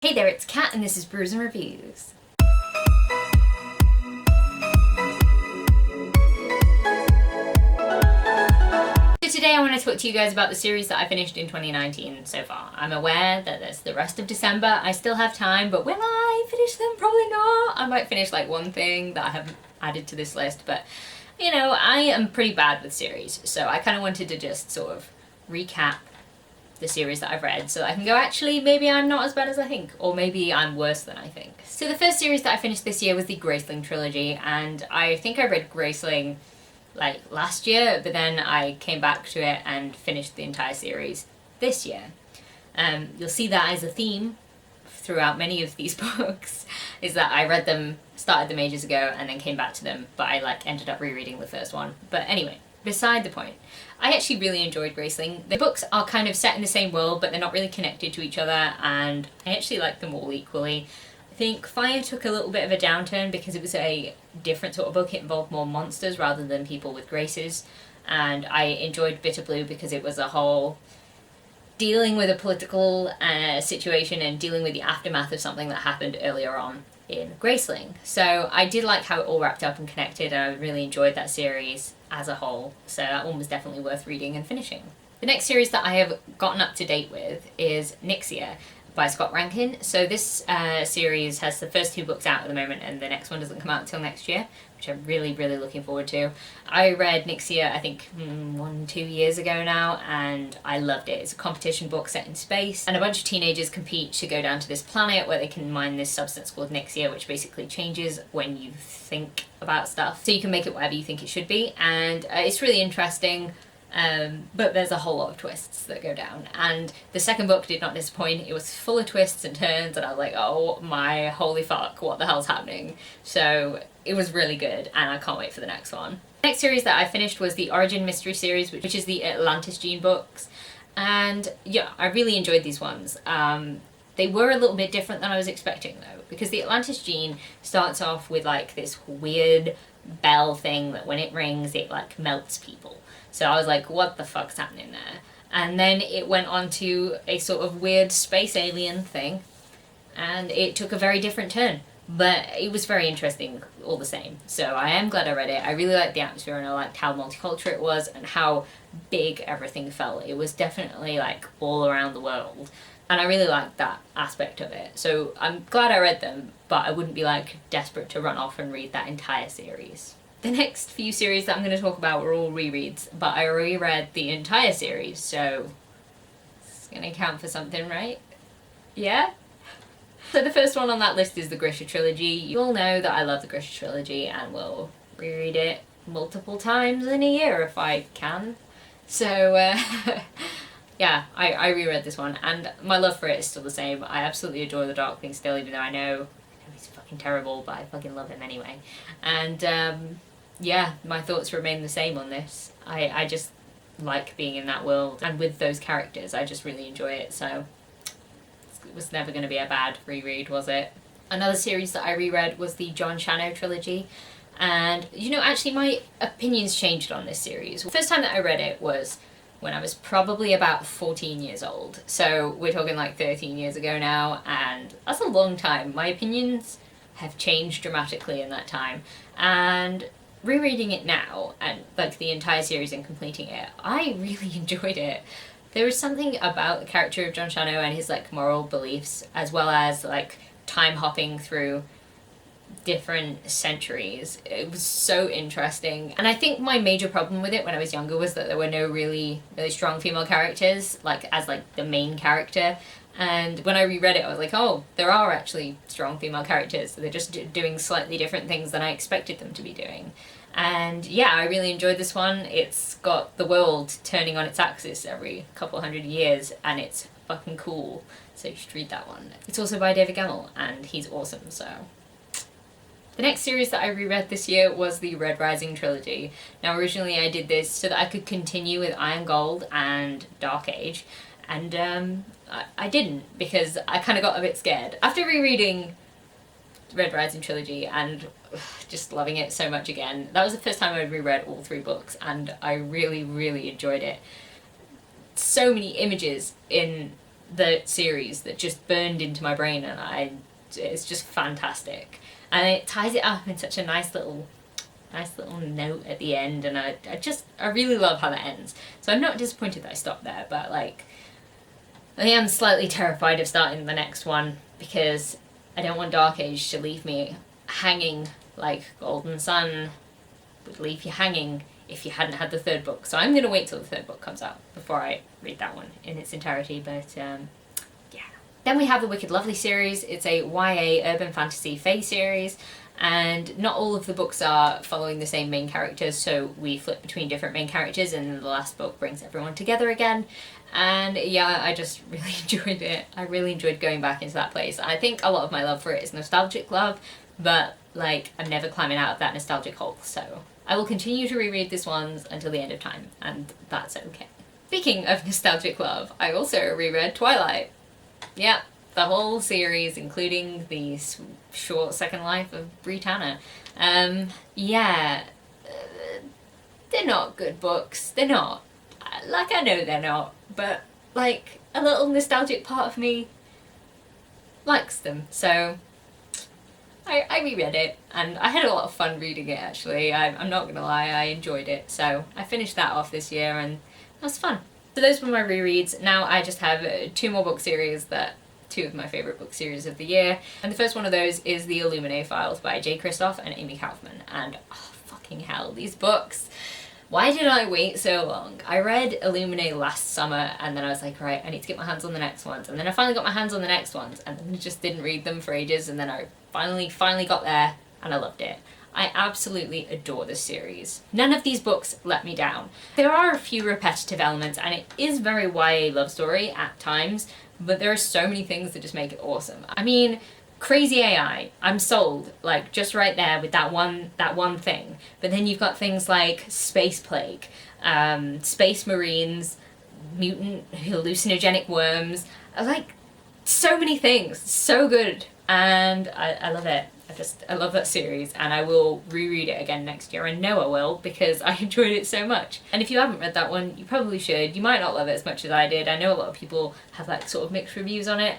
Hey there, it's Kat and this is Brews and Reviews. So today I want to talk to you guys about the series that I finished in 2019 so far. I'm aware that there's the rest of December, I still have time, but will I finish them? Probably not. I might finish like one thing that I haven't added to this list, but you know, I am pretty bad with series, so I kind of wanted to just sort of recap the series that I've read so that I can go, actually, maybe I'm not as bad as I think, or maybe I'm worse than I think. So the first series that I finished this year was the Graceling Trilogy, and I think I read Graceling like last year, but then I came back to it and finished the entire series this year. You'll see that as a theme throughout many of these books, is that I read them, started them ages ago, and then came back to them, but I ended up rereading the first one. But anyway, beside the point, I actually really enjoyed Graceling. The books are kind of set in the same world, but they're not really connected to each other, and I actually like them all equally. I think Fire took a little bit of a downturn because it was a different sort of book. It involved more monsters rather than people with graces, and I enjoyed Bitter Blue because it was a whole dealing with a political situation and dealing with the aftermath of something that happened earlier on in Graceling. So I did like how it all wrapped up and connected, and I really enjoyed that series as a whole, so that one was definitely worth reading and finishing. The next series that I have gotten up to date with is Nixia by Scott Rankin. So this series has the first two books out at the moment, and the next one doesn't come out until next year, which I'm really looking forward to. I read Nixia, I think 1-2 years ago now, and I loved it. It's a competition book set in space, and a bunch of teenagers compete to go down to this planet where they can mine this substance called Nixia, which basically changes when you think about stuff. So you can make it whatever you think it should be, and it's really interesting. But there's a whole lot of twists that go down, and the second book did not disappoint. It was full of twists and turns, and I was like, oh my holy fuck, what the hell's happening? So it was really good, and I can't wait for the next one. The next series that I finished was the Origin Mystery series, which is the Atlantis Gene books, and yeah, I really enjoyed these ones. They were a little bit different than I was expecting though, because the Atlantis Gene starts off with like this weird bell thing that when it rings it like melts people. So I was like, what the fuck's happening there? And then it went on to a sort of weird space alien thing, and it took a very different turn. But it was very interesting all the same. So I am glad I read it. I really liked the atmosphere, and I liked how multicultural it was and how big everything felt. It was definitely like all around the world. And I really liked that aspect of it. So I'm glad I read them, but I wouldn't be like desperate to run off and read that entire series. The next few series that I'm going to talk about were all rereads, but I reread the entire series, so it's going to count for something, right? Yeah? So the first one on that list is the Grisha Trilogy. You all know that I love the Grisha Trilogy and will reread it multiple times in a year if I can. So, yeah, I reread this one, and my love for it is still the same. I absolutely adore the Darkling still, even though I know he's fucking terrible, but I fucking love him anyway. And, yeah, my thoughts remain the same on this. I just like being in that world, and with those characters, I just really enjoy it, so it was never going to be a bad reread, was it? Another series that I reread was the Shanno Trilogy, and, you know, actually my opinions changed on this series. The first time that I read it was when I was probably about 14 years old, so we're talking like 13 years ago now, and that's a long time. My opinions have changed dramatically in that time, and rereading it now, and like the entire series and completing it, I really enjoyed it. There was something about the character of Shanno and his like moral beliefs, as well as like time hopping through different centuries. It was so interesting, and I think my major problem with it when I was younger was that there were no really strong female characters like as like the main character. And when I reread it, I was like, oh, there are actually strong female characters. They're just doing slightly different things than I expected them to be doing. And yeah, I really enjoyed this one. It's got the world turning on its axis every couple hundred years, and it's fucking cool. So you should read that one. It's also by David Gemmell, and he's awesome, so. The next series that I reread this year was the Rising Trilogy. Now originally I did this so that I could continue with Iron Gold and Dark Age, and I didn't, because I kind of got a bit scared. After rereading Rising Trilogy and just loving it so much again, that was the first time I reread all three books, and I really enjoyed it. So many images in the series that just burned into my brain, and it's just fantastic. And it ties it up in such a nice little note at the end, and I really love how that ends. So I'm not disappointed that I stopped there, but like, I am slightly terrified of starting the next one because I don't want Dark Age to leave me hanging like Golden Sun would leave you hanging if you hadn't had the third book. So I'm going to wait till the third book comes out before I read that one in its entirety, but yeah. Then we have the Wicked Lovely series. It's a YA urban fantasy fae series, and not all of the books are following the same main characters, so we flip between different main characters, and the last book brings everyone together again. And yeah, I just really enjoyed it. I really enjoyed going back into that place. I think a lot of my love for it is nostalgic love, but like, I'm never climbing out of that nostalgic hole, so I will continue to reread this one until the end of time, and that's okay. Speaking of nostalgic love, I also reread Twilight. Yeah, the whole series, including the short second life of Britannia. Yeah, they're not good books. They're not. Like, I know they're not, but like, a little nostalgic part of me likes them, so I reread it, and I had a lot of fun reading it, actually. I'm not gonna lie, I enjoyed it, so I finished that off this year, and it was fun. So those were my rereads. Now I just have two more book series two of my favourite book series of the year, and the first one of those is TheIlluminae Files by J. Kristoff and Amy Kaufman, and oh, fucking hell, these books. Why did I wait so long? I read Illuminae last summer, and then I was like, right, I need to get my hands on the next ones, and then I finally got my hands on the next ones, and then I just didn't read them for ages, and then I finally got there, and I loved it. I absolutely adore this series. None of these books let me down. There are a few repetitive elements, and it is very YA love story at times, but there are so many things that just make it awesome. I mean, crazy AI, I'm sold, like, just right there with that one thing. But then you've got things like space plague, space marines, mutant hallucinogenic worms, like, so many things, so good, and I love it. I love that series, and I will reread it again next year. I know I will, because I enjoyed it so much. And if you haven't read that one, you probably should. You might not love it as much as I did. I know a lot of people have like sort of mixed reviews on it.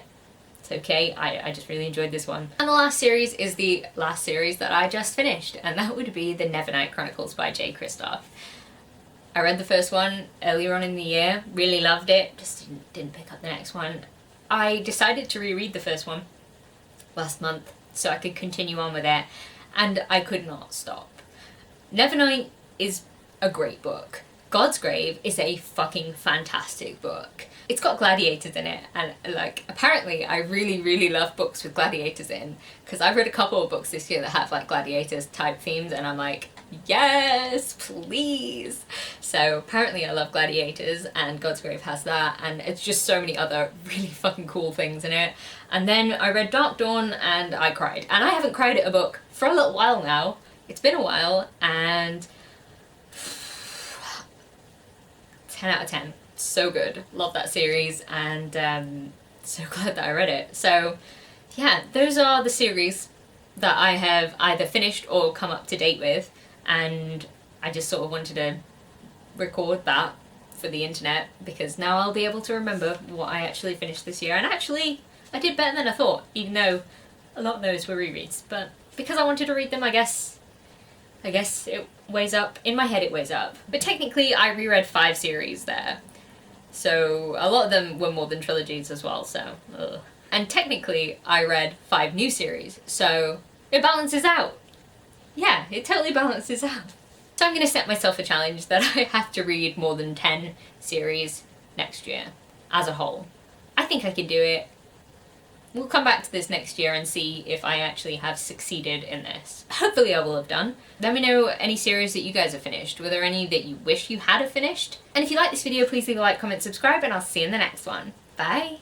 It's okay, I just really enjoyed this one. And the last series is the last series that I just finished, and that would be the Nevernight Chronicles by J. Kristoff. I read the first one earlier on in the year, really loved it, just didn't pick up the next one. I decided to reread the first one last month, so I could continue on with it, and I could not stop. Nevernight is a great book. God's Grave is a fucking fantastic book. It's got gladiators in it, and like, apparently I really love books with gladiators in, because I've read a couple of books this year that have like gladiators type themes, and I'm like, yes, please. So apparently I love gladiators, and God's Grave has that, and it's just so many other really fucking cool things in it. And then I read Dark Dawn, and I cried. And I haven't cried at a book for a little while now. It's been a while, and 10 out of 10. So good. Love that series, and so glad that I read it. So yeah, those are the series that I have either finished or come up to date with, and I just sort of wanted to record that for the internet, because now I'll be able to remember what I actually finished this year. And actually, I did better than I thought, even though a lot of those were rereads. But because I wanted to read them, I guess it weighs up. In my head it weighs up. But technically I reread 5 series there. So a lot of them were more than trilogies as well, so ugh. And technically I read 5 new series, so it balances out. Yeah, it totally balances out. So I'm going to set myself a challenge that I have to read more than 10 series next year as a whole. I think I can do it. We'll come back to this next year and see if I actually have succeeded in this. Hopefully I will have done. Let me know any series that you guys have finished. Were there any that you wish you had have finished? And if you like this video, please leave a like, comment, subscribe, and I'll see you in the next one. Bye!